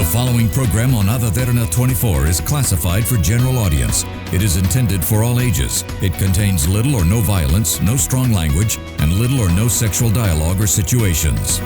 following program on Ada Derana 24 is classified for general audience. It is intended for all ages. It contains little or no violence, no strong language, and little or no sexual dialogue or situations.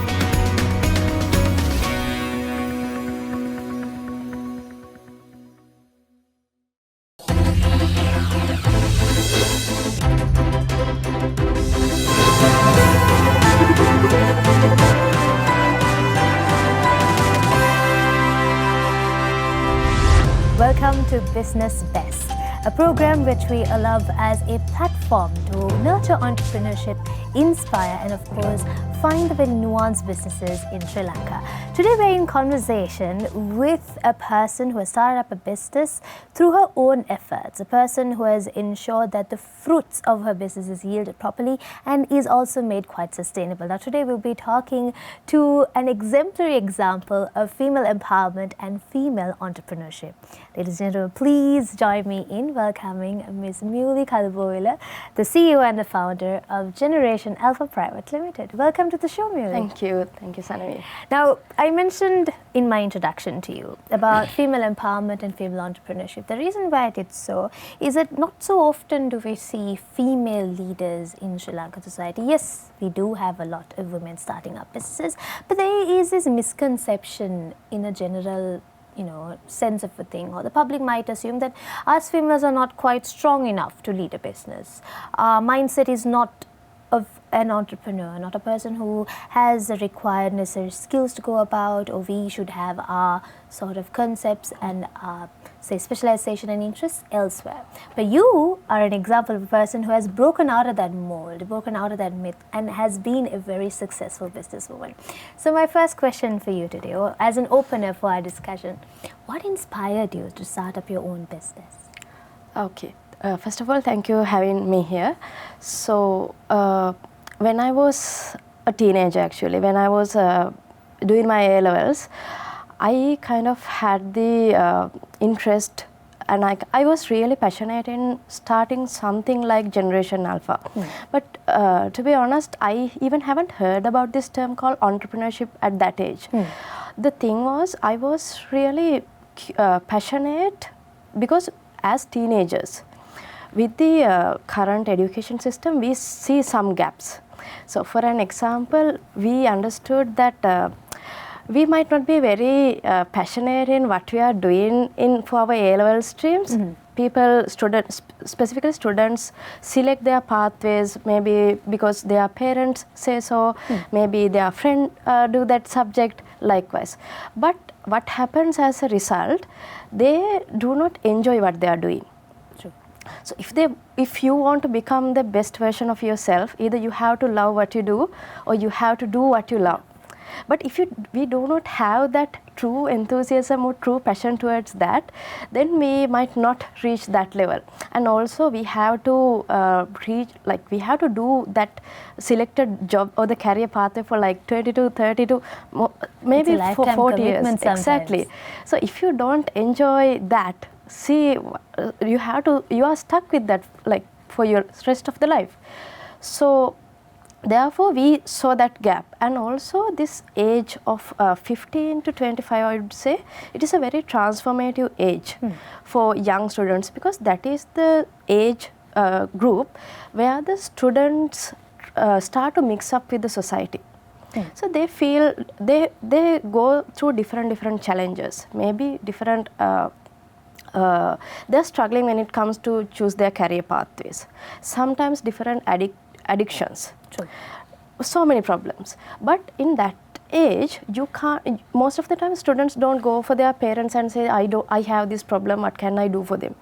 Welcome to Business Best, a program which we love as a platform to nurture entrepreneurship, inspire and of course find the very nuanced businesses in Sri Lanka. Today we're in conversation with a person who has started up a business through her own efforts, a person who has ensured that the fruits of her business is yielded properly and is also made quite sustainable. Now today we'll be talking to an exemplary example of female empowerment and female entrepreneurship. Ladies and gentlemen, please join me in welcoming Ms. Miuli Kalubowila, the CEO and the founder of Generation Alpha Private Limited. Welcome to the show, Miuli. Thank you, Sanavi. Now, I mentioned in my introduction to you about female empowerment and female entrepreneurship. The reason why I did so is that not so often do we see female leaders in Sri Lankan society. Yes, we do have a lot of women starting up businesses, but there is this misconception in a general sense of a thing, or the public might assume that us females are not quite strong enough to lead a business. Our mindset is not of an entrepreneur, not a person who has the required necessary skills to go about, or we should have our sort of concepts and say specialization and interests elsewhere. But you are an example of a person who has broken out of that mold, broken out of that myth, and has been a very successful businesswoman. So my first question for you today, or as an opener for our discussion, what inspired you to start up your own business? Okay. First of all, thank you for having me here. So, when I was a teenager, actually, when I was doing my A-levels, I kind of had the interest, and I was really passionate in starting something like Generation Alpha. But to be honest, I even haven't heard about this term called entrepreneurship at that age. The thing was, I was really passionate because as teenagers, with the current education system, we see some gaps. So for an example, we understood that we might not be very passionate in what we are doing for our A-level streams. Specifically students select their pathways maybe because their parents say so, maybe their friend do that subject, likewise. But what happens as a result, they do not enjoy what they are doing. So if you want to become the best version of yourself, either you have to love what you do or you have to do what you love. But if we do not have that true enthusiasm or true passion towards that, then we might not reach that level. And also we have to we have to do that selected job or the career pathway for like 20 to 30 to maybe for 40 years. Sometimes. Exactly. So if you don't enjoy that, you are stuck with that like for your rest of the life. So therefore we saw that gap, and also this age of 15 to 25, I would say it is a very transformative age for young students, because that is the age group where the students start to mix up with the society. So they feel they go through different challenges, maybe different they're struggling when it comes to choose their career pathways. Sometimes different addictions. True. So many problems. But in that age, you can't. Most of the time, students don't go for their parents and say, "I have this problem. What can I do for them?"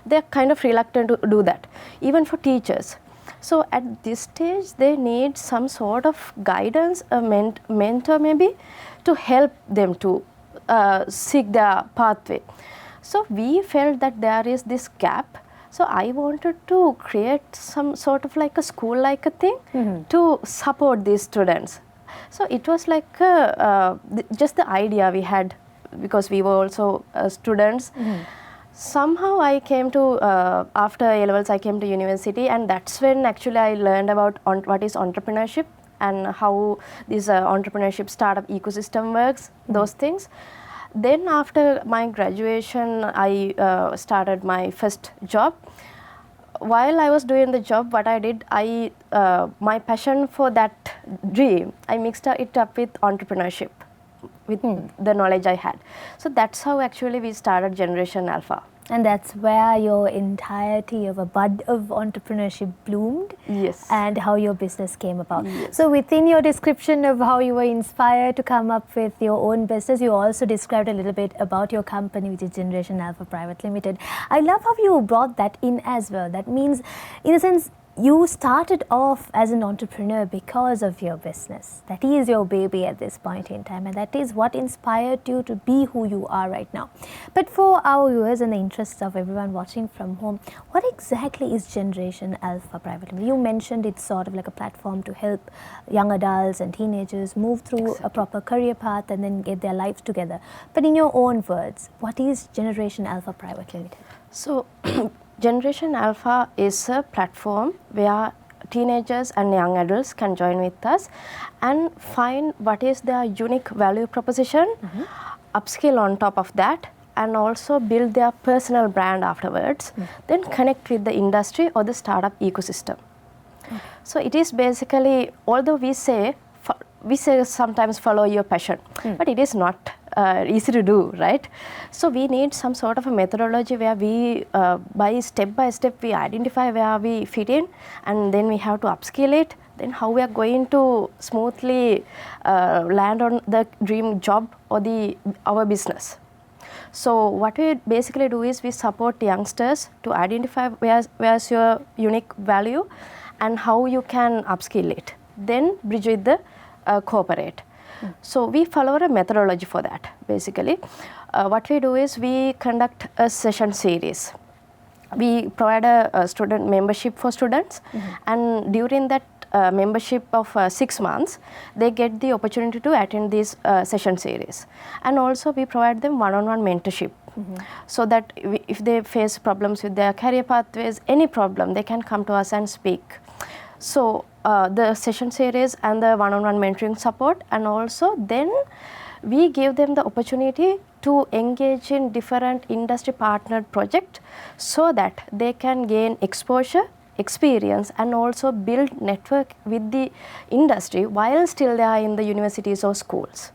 They're kind of reluctant to do that. Even for teachers. So at this stage, they need some sort of guidance, a mentor maybe, to help them to seek their pathway. So we felt that there is this gap. So I wanted to create some sort of like a school-like a thing to support these students. So it was like just the idea we had, because we were also students. Somehow I came to, after A-levels, I came to university, and that's when actually I learned about what is entrepreneurship and how this entrepreneurship startup ecosystem works, those things. Then after my graduation, I started my first job. While I was doing the job, what I did, my passion for that dream, I mixed it up with entrepreneurship, with the knowledge I had. So that's how actually we started Generation Alpha. And that's where your entirety of a bud of entrepreneurship bloomed. Yes. And how your business came about. Yes. So within your description of how you were inspired to come up with your own business, you also described a little bit about your company, which is Generation Alpha Private Limited. I love how you brought that in as well. That means, in a sense, you started off as an entrepreneur because of your business. That is your baby at this point in time, and that is what inspired you to be who you are right now. But for our viewers and the interests of everyone watching from home, what exactly is Generation Alpha Private Limited? You mentioned it's sort of like a platform to help young adults and teenagers move through a proper career path and then get their lives together. But in your own words, what is Generation Alpha Private Limited? So Generation Alpha is a platform where teenagers and young adults can join with us and find what is their unique value proposition, upskill on top of that, and also build their personal brand afterwards, then connect with the industry or the startup ecosystem. So it is basically, although we say sometimes follow your passion, but it is not easy to do, right? So we need some sort of a methodology where we, by step, we identify where we fit in, and then we have to upskill it, then how we are going to smoothly land on the dream job or our business. So what we basically do is we support youngsters to identify where's your unique value and how you can upskill it, then bridge with the corporate. So we follow a methodology for that. Basically, what we do is we conduct a session series. We provide a student membership for students, and during that membership of 6 months, they get the opportunity to attend this session series. And also we provide them one-on-one mentorship, so that if they face problems with their career pathways, any problem, they can come to us and speak. So the session series and the one-on-one mentoring support, and also then we give them the opportunity to engage in different industry partnered projects so that they can gain exposure, experience, and also build network with the industry while still they are in the universities or schools.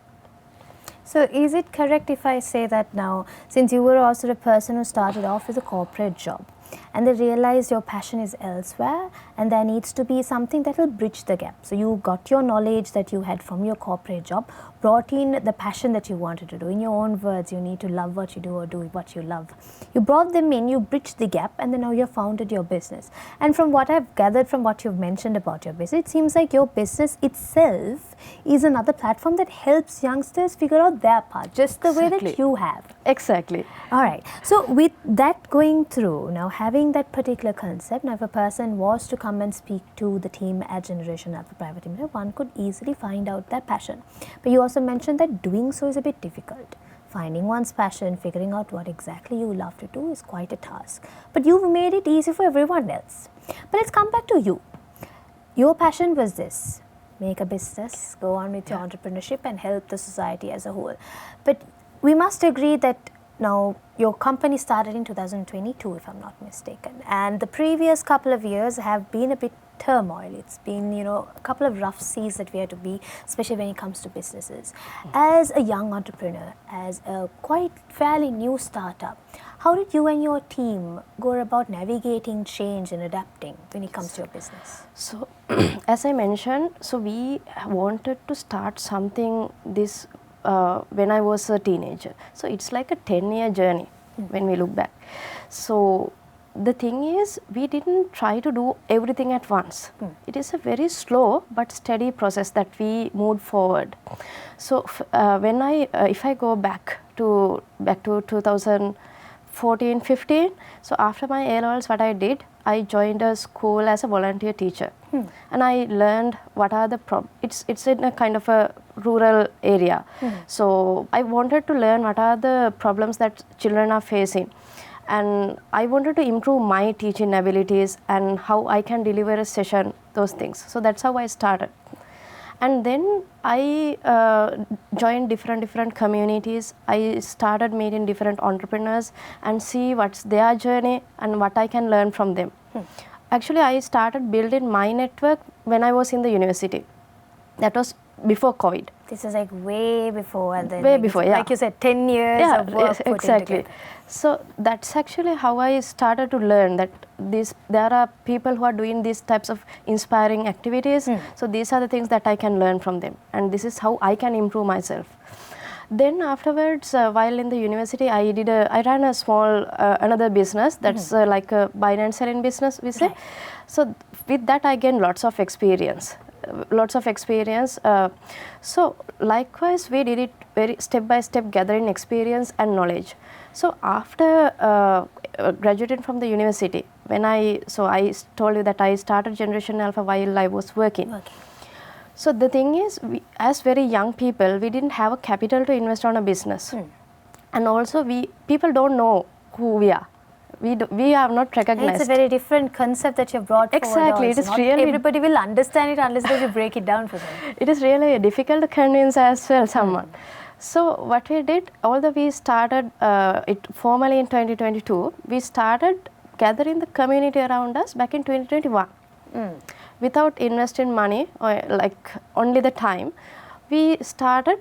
So is it correct if I say that now, since you were also the person who started off with a corporate job, and they realize your passion is elsewhere and there needs to be something that will bridge the gap. So you got your knowledge that you had from your corporate job, brought in the passion that you wanted to do. In your own words, you need to love what you do or do what you love. You brought them in, you bridged the gap, and then now you've founded your business. And from what I've gathered from what you've mentioned about your business, it seems like your business itself is another platform that helps youngsters figure out their path, just the way that you have. Exactly. All right. So with that going through, now having that particular concept, now if a person was to come and speak to the team at Generation Alpha Private Limited, one could easily find out their passion. But you also mentioned that doing so is a bit difficult. Finding one's passion, figuring out what exactly you love to do is quite a task. But you've made it easy for everyone else. But let's come back to you. Your passion was this: make a business, go on with your entrepreneurship and help the society as a whole. But we must agree that now your company started in 2022, if I'm not mistaken, and the previous couple of years have been a bit turmoil. It's been, a couple of rough seas that we had to be, especially when it comes to businesses. As a young entrepreneur, as a quite fairly new startup, how did you and your team go about navigating change and adapting when it comes to your business? So, as I mentioned, so we wanted to start something this when I was a teenager. So it's like a 10-year journey when we look back. So the thing is, we didn't try to do everything at once. It is a very slow but steady process that we moved forward. So if I go back to 2014-15, so after my A-levels, what I did, I joined a school as a volunteer teacher, and I learned what are the it's in a kind of a rural area. So I wanted to learn what are the problems that children are facing, and I wanted to improve my teaching abilities and how I can deliver a session, those things. So that's how I started. And then I joined different communities. I started meeting different entrepreneurs and see what's their journey and what I can learn from them. Actually, I started building my network when I was in the university. That was before COVID. This is like way before, and then Way like before, yeah. Like you said, 10 years Yeah, of work put in exactly. together. So that's actually how I started to learn that there are people who are doing these types of inspiring activities. So these are the things that I can learn from them, and this is how I can improve myself. Then afterwards, while in the university, I ran a small another business that's like a buying and selling business, we say. Right. So with that, I gained lots of experience. So likewise, we did it very step by step, gathering experience and knowledge. So after graduating from the university, I told you that I started Generation Alpha while I was working. Okay. So the thing is, as very young people, we didn't have a capital to invest on a business, and also people don't know who we are. We are not recognized. It's a very different concept that you've brought forward. Exactly, it also. is Not really. everybody will understand it unless you break it down for them. It is really difficult to convince as well someone. So what we did, although we started it formally in 2022, we started gathering the community around us back in 2021. Without investing money or like only the time, we started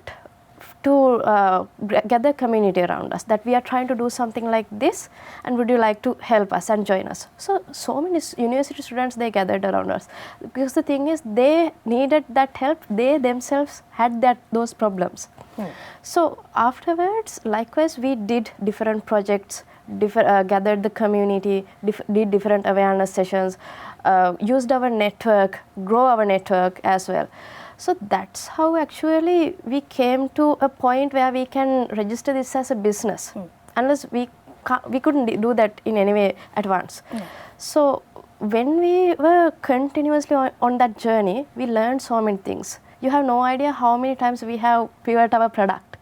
to gather community around us, that we are trying to do something like this, and would you like to help us and join us? So many university students, they gathered around us, because the thing is, they needed that help. They themselves had those problems. So afterwards, likewise, we did different projects, gathered the community, did different awareness sessions, used our network, grow our network as well. So that's how actually we came to a point where we can register this as a business, unless we couldn't do that in any way at once. So when we were continuously on that journey, we learned so many things. You have no idea how many times we have pivoted our product.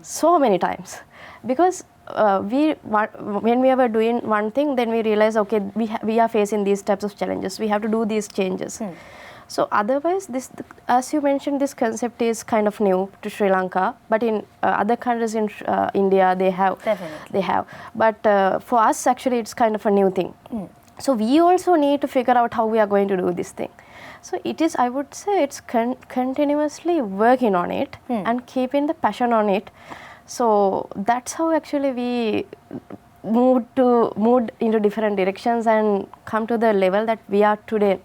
So many times, because when we were doing one thing, then we realized, okay, we are facing these types of challenges. We have to do these changes. So otherwise, as you mentioned, this concept is kind of new to Sri Lanka, but in other countries in India, they have. Definitely. They have. But for us, actually, it's kind of a new thing. So we also need to figure out how we are going to do this thing. So it is, I would say, it's continuously working on it and keeping the passion on it. So that's how actually we moved into different directions and come to the level that we are today.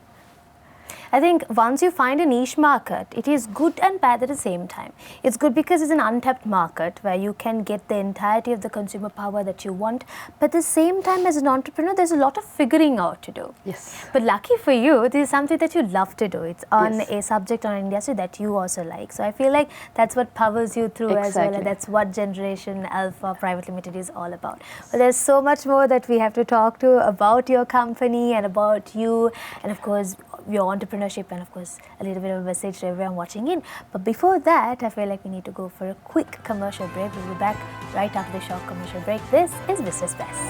I think once you find a niche market, it is good and bad at the same time. It's good because it's an untapped market where you can get the entirety of the consumer power that you want. But at the same time, as an entrepreneur, there's a lot of figuring out to do. Yes. But lucky for you, this is something that you love to do. It's on Yes. a subject or an industry that you also like. So I feel like that's what powers you through as well. Exactly. And that's what Generation Alpha Private Limited is all about. But there's so much more that we have to talk to about your company and about you, and of course, your entrepreneurship, and of course a little bit of a message to everyone watching in. But before that, I feel like we need to go for a quick commercial break. We'll be back right after the short commercial break. This is Business Best.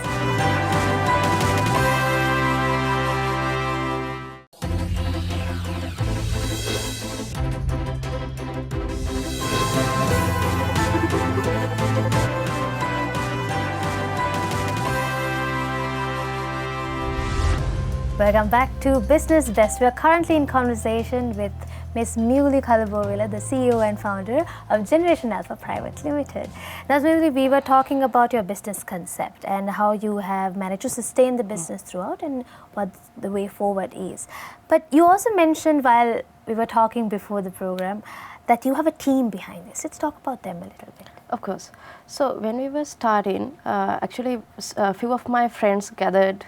Welcome back to Business Best. We are currently in conversation with Ms. Miuli Kalubowila, the CEO and founder of Generation Alpha Private Limited. Now, Miuli, we were talking about your business concept and how you have managed to sustain the business throughout and what the way forward is. But you also mentioned while we were talking before the program that you have a team behind this. Let's talk about them a little bit. Of course. So when we were starting, actually a few of my friends gathered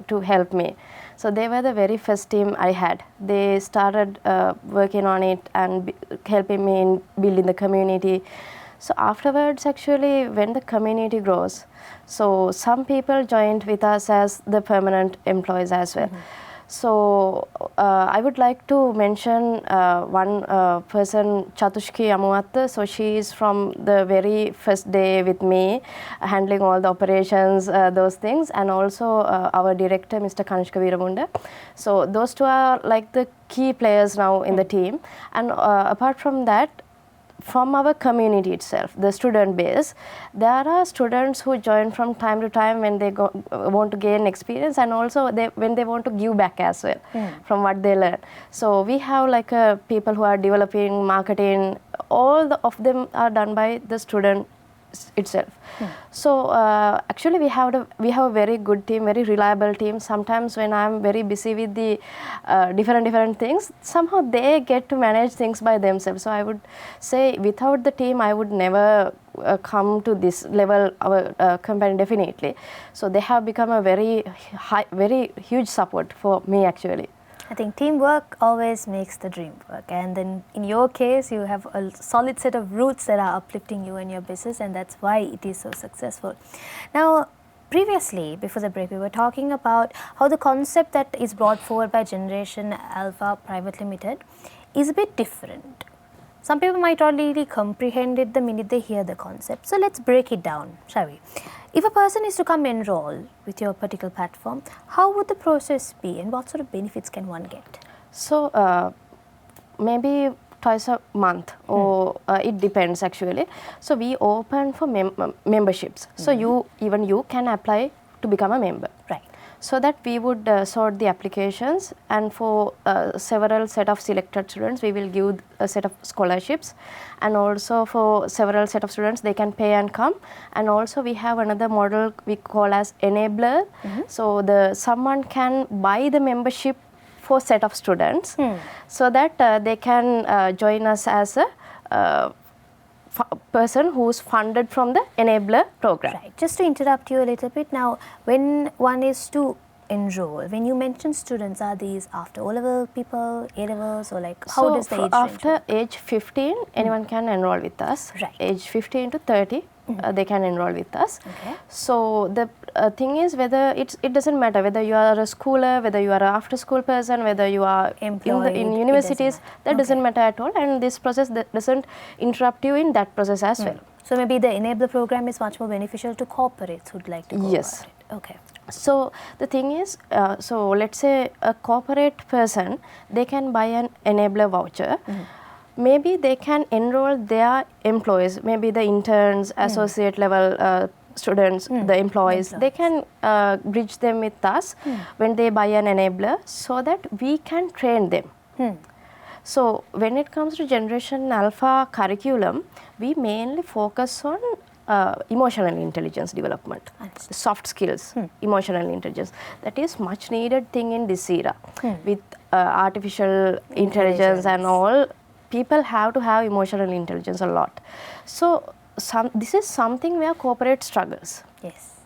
to help me. So they were the very first team I had. They started working on it and helping me in building the community. So afterwards, actually, when the community grows, so some people joined with us as the permanent employees as well. So I would like to mention one person, Chatushki Amuatta. So she is from the very first day with me, handling all the operations, those things, and also our director, Mr. Kanishka Veeramunda. So those two are like the key players now in the team. And apart from that, from our community itself, the student base, there are students who join from time to time when they want to gain experience, and also when they want to give back as well from what they learn. So we have like people who are developing, marketing, all of them are done by the student itself. So actually we have a very good team, very reliable team. Sometimes when I'm very busy with the different things, somehow they get to manage things by themselves. So I would say without the team I would never come to this level, our company definitely. So they have become a very huge support for me actually. I think teamwork always makes the dream work, and then in your case you have a solid set of roots that are uplifting you and your business, and that's why it is so successful. Now, previously, before the break, we were talking about how the concept that is brought forward by Generation Alpha Private Limited is a bit different. Some people might not really comprehend it the minute they hear the concept. So let's break it down, shall we? If a person is to come enroll with your particular platform, how would the process be and what sort of benefits can one get? So maybe twice a month, or it depends actually. So we open for memberships. So you can apply to become a member. Right. So that we would sort the applications, and for several set of selected students we will give a set of scholarships, and also for several set of students they can pay and come. And also we have another model we call as enabler. So someone can buy the membership for set of students so that they can join us as a person who's funded from the enabler program. Right. Just to interrupt you a little bit, now when one is to enroll, when you mention students, are these after O-level people, A-levels, or like how does the age range after work? age 15 anyone can enroll with us. Right. Age 15 to 30 they can enroll with us. Okay. So the thing is, whether it doesn't matter whether you are a schooler, whether you are an after school person, whether you are Employed, in universities, that doesn't Okay. matter at all, and this process doesn't interrupt you in that process as well. So maybe the enabler program is much more beneficial to corporates who'd like to go Yes. about it. Okay. So the thing is, so let's say a corporate person, they can buy an enabler voucher. Maybe they can enroll their employees, maybe the interns, associate level students, the employees. They can bridge them with us when they buy an enabler, so that we can train them. So when it comes to Generation Alpha curriculum, we mainly focus on emotional intelligence development, soft skills, emotional intelligence. That is much needed thing in this era. With artificial intelligence and all, people have to have emotional intelligence a lot. So this is something where corporate struggles. Yes.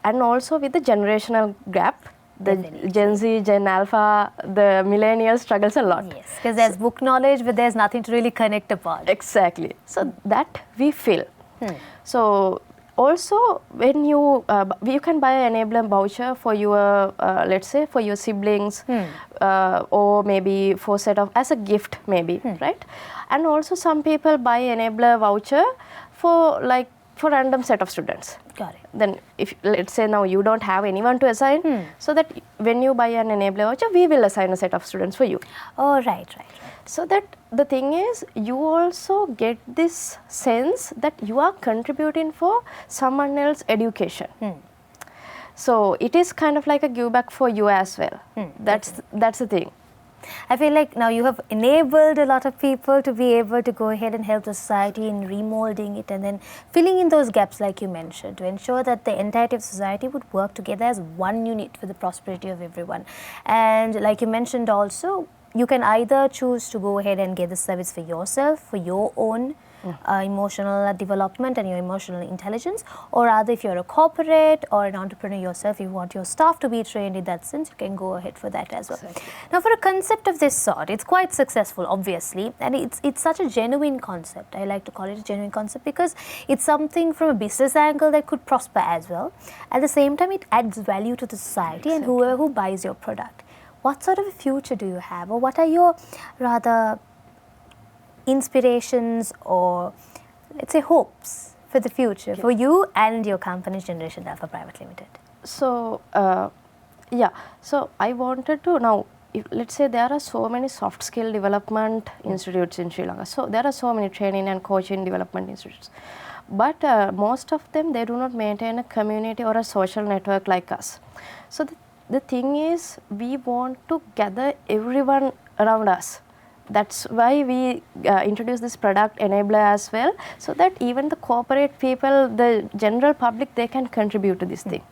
And also with the generational gap, the Definitely. Gen Z, Gen Alpha, the millennials struggles a lot. Yes, because there's book knowledge, but there's nothing to really connect upon. Exactly. So that we feel. So also when you can buy an enabler voucher for your let's say for your siblings, or maybe for set of as a gift maybe, right? And also some people buy enabler voucher for random set of students. Got it. Then if let's say now you don't have anyone to assign, so that when you buy an enabler voucher, we will assign a set of students for you. Oh, right. So that the thing is, you also get this sense that you are contributing for someone else's education. So it is kind of like a give back for you as well. That's the thing. I feel like now you have enabled a lot of people to be able to go ahead and help the society in remolding it and then filling in those gaps like you mentioned, to ensure that the entirety of society would work together as one unit for the prosperity of everyone. And like you mentioned also, you can either choose to go ahead and get the service for yourself, for your own emotional development and your emotional intelligence, or rather if you're a corporate or an entrepreneur yourself, you want your staff to be trained in that sense, you can go ahead for that as well. Exactly. Now for a concept of this sort, it's quite successful obviously, and it's such a genuine concept. I like to call it a genuine concept because it's something from a business angle that could prosper as well. At the same time, it adds value to the society and whoever who buys your product. what sort of a future do you have, or what are your rather inspirations or let's say hopes for the future for you and your company Generation Alpha Private Limited? So, so I wanted to now, let's say there are so many soft skill development institutes in Sri Lanka. So there are so many training and coaching development institutes. But most of them, they do not maintain a community or a social network like us. So the thing is, we want to gather everyone around us. That's why we introduce this product enabler as well, so that even the corporate people, the general public, they can contribute to this thing.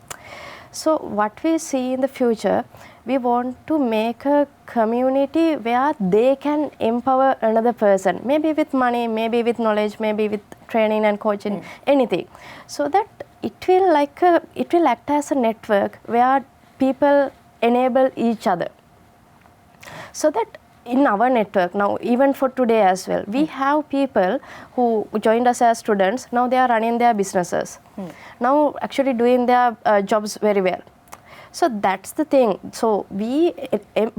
So what we see in the future, we want to make a community where they can empower another person, maybe with money, maybe with knowledge, maybe with training and coaching, anything. So that it will act as a network where people enable each other. So that in our network now, even for today as well, we have people who joined us as students. Now they are running their businesses. Now actually doing their jobs very well. So that's the thing. So we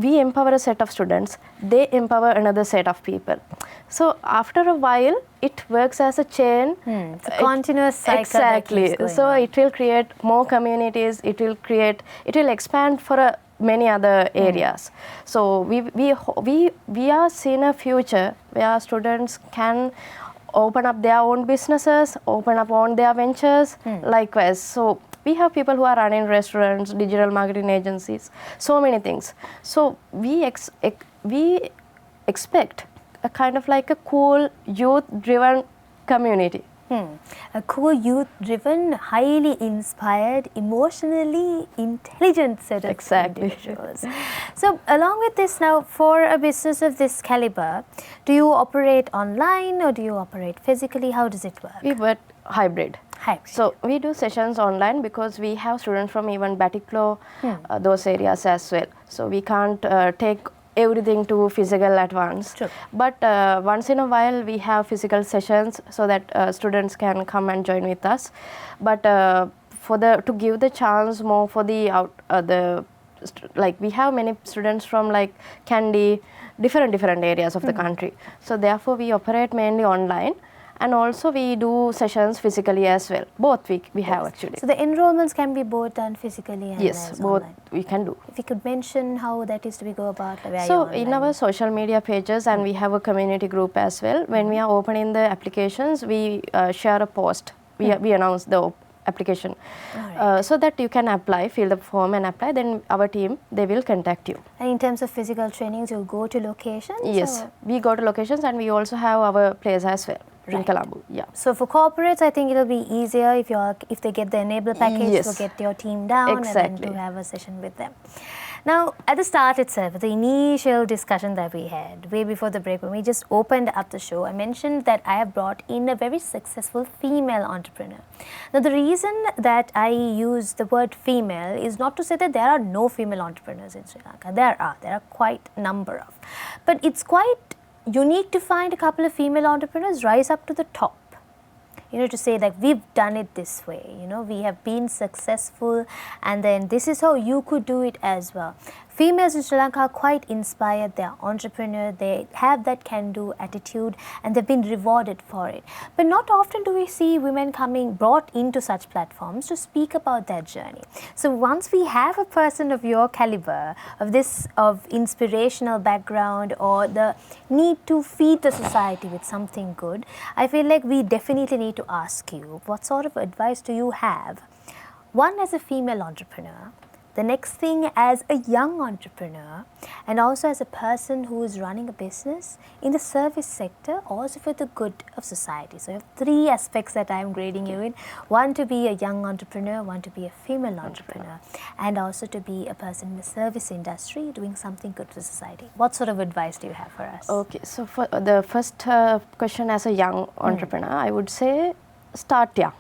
empower a set of students, they empower another set of people. So after a while, it works as a chain. It's a continuous cycle. Exactly. So it will create more communities. It will expand for many other areas. So we are seeing a future where students can open up their own businesses, open up on their ventures, likewise. So we have people who are running restaurants, digital marketing agencies, so many things. So we expect a kind of like a cool youth-driven community. A cool, youth-driven, highly inspired, emotionally intelligent set of individuals. So along with this now, for a business of this caliber, do you operate online or do you operate physically? How does it work? We work hybrid. So we do sessions online because we have students from even Batiklo, those areas as well. So we can't take everything to physical at once. Sure. But once in a while we have physical sessions so that students can come and join with us. But to give the chance more for like we have many students from like Kandy, different areas of the country. So therefore we operate mainly online. And also we do sessions physically as well. Both we have actually. So the enrollments can be both done physically and yes, both online. We can do. If you could mention how that is to be go about. So in our social media pages, and we have a community group as well. When we are opening the applications, we share a post. We announce the application so that you can apply, fill the form and apply. Then our team, they will contact you. And in terms of physical trainings, you'll go to locations? Yes, we go to locations and we also have our place as well. In Colombo, So for corporates, I think it'll be easier if they get the enabler package to get your team down and then to have a session with them. Now, at the start itself, the initial discussion that we had, way before the break, when we just opened up the show, I mentioned that I have brought in a very successful female entrepreneur. Now, the reason that I use the word female is not to say that there are no female entrepreneurs in Sri Lanka. There are quite a number of. But it's quite unique to find a couple of female entrepreneurs rise up to the top. To say like we've done it this way, we have been successful and then this is how you could do it as well. Females in Sri Lanka are quite inspired, they are entrepreneur, they have that can-do attitude and they've been rewarded for it. But not often do we see women brought into such platforms to speak about their journey. So once we have a person of your caliber, of inspirational background or the need to feed the society with something good, I feel like we definitely need to ask you, what sort of advice do you have? One, as a female entrepreneur, the next thing as a young entrepreneur, and also as a person who is running a business in the service sector, also for the good of society. So you have three aspects that I am grading you in. One, to be a young entrepreneur, one, to be a female entrepreneur, and also to be a person in the service industry doing something good for society. What sort of advice do you have for us? Okay, so for the first question, as a young entrepreneur, I would say start young.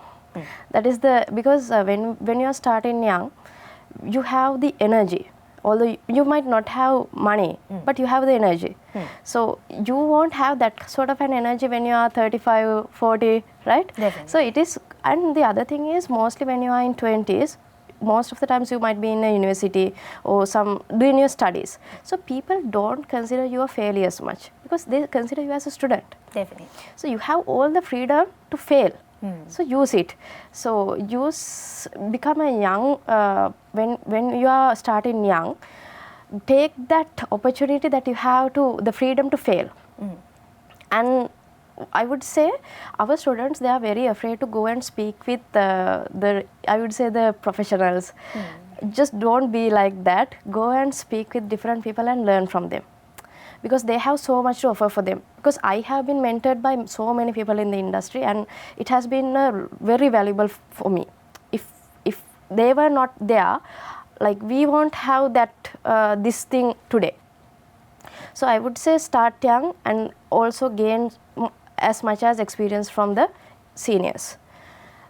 That is because when you are starting young, you have the energy, although you might not have money, but you have the energy. So you won't have that sort of an energy when you are 35, 40, right? Definitely. So it is, and the other thing is mostly when you are in 20s, most of the times you might be in a university or some doing your studies. So people don't consider you a failure as much because they consider you as a student. Definitely. So you have all the freedom to fail. So use it. So become a young, when you are starting young, take that opportunity that you have the freedom to fail. And I would say our students, they are very afraid to go and speak with the professionals. Just don't be like that. Go and speak with different people and learn from them, because they have so much to offer for them. Because I have been mentored by so many people in the industry, and it has been very valuable for me. If they were not there, like we won't have that this thing today. So I would say start young and also gain as much as experience from the seniors.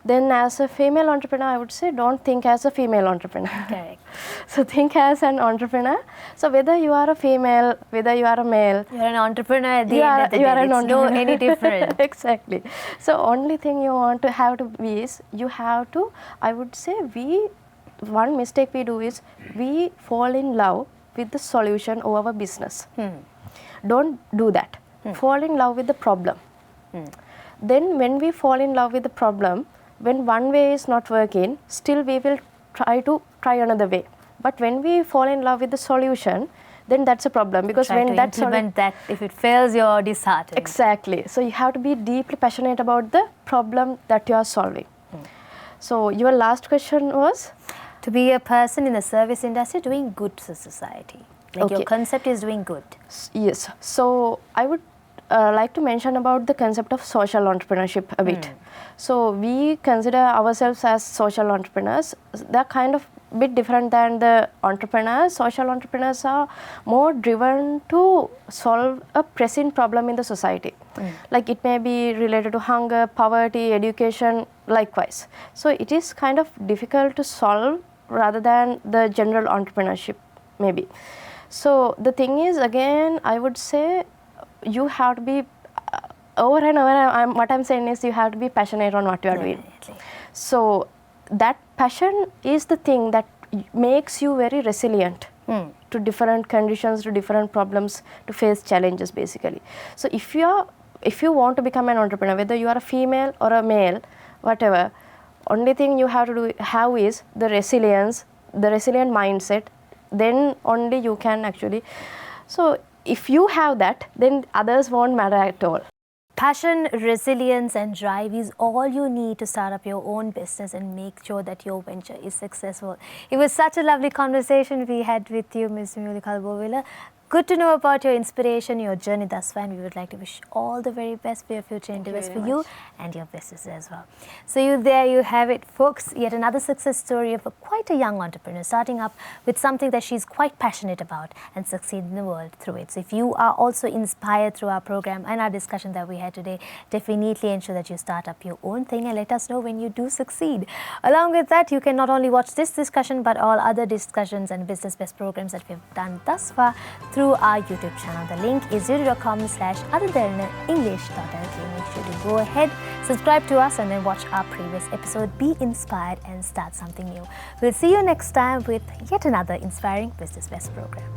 Then as a female entrepreneur, I would say don't think as a female entrepreneur. Correct. So think as an entrepreneur. So whether you are a female, whether you are a male, You're an entrepreneur at the end of the day. It's no any different. Exactly. So only thing you want to have to be is, you have to, I would say one mistake we do is we fall in love with the solution of our business. Don't do that. Fall in love with the problem. Then when we fall in love with the problem, when one way is not working, still we will try another way. But when we fall in love with the solution, then that's a problem, because Try when to that implement that, if it fails, you're disheartened. Exactly. So you have to be deeply passionate about the problem that you are solving. So your last question was? To be a person in the service industry doing good to society. Like your concept is doing good. Yes. So I would like to mention about the concept of social entrepreneurship a bit. So we consider ourselves as social entrepreneurs. They're kind of bit different than the entrepreneurs. Social entrepreneurs are more driven to solve a pressing problem in the society. Like it may be related to hunger, poverty, education, likewise. So it is kind of difficult to solve rather than the general entrepreneurship maybe. So the thing is, again, I would say you have to be over and over, what I'm saying is you have to be passionate on what you are doing. So that passion is the thing that makes you very resilient to different conditions, to different problems, to face challenges basically. So if you want to become an entrepreneur, whether you are a female or a male, whatever, only thing you have to have is the resilience, the resilient mindset. Then only you can actually. So if you have that, then others won't matter at all. Passion, resilience and drive is all you need to start up your own business and make sure that your venture is successful. It was such a lovely conversation we had with you, Ms. Miuli Kalubowila. Good to know about your inspiration, your journey thus far, and we would like to wish all the very best for your future endeavors for you and your business as well. So there you have it, folks. Yet another success story of quite a young entrepreneur starting up with something that she's quite passionate about and succeeding in the world through it. So if you are also inspired through our program and our discussion that we had today, definitely ensure that you start up your own thing and let us know when you do succeed. Along with that, you can not only watch this discussion but all other discussions and business best programs that we've done thus far through our YouTube channel. The link is youtube.com/otherderanaenglish.lk. Make sure to go ahead, subscribe to us and then watch our previous episode. Be inspired and start something new. We'll see you next time with yet another inspiring business best program.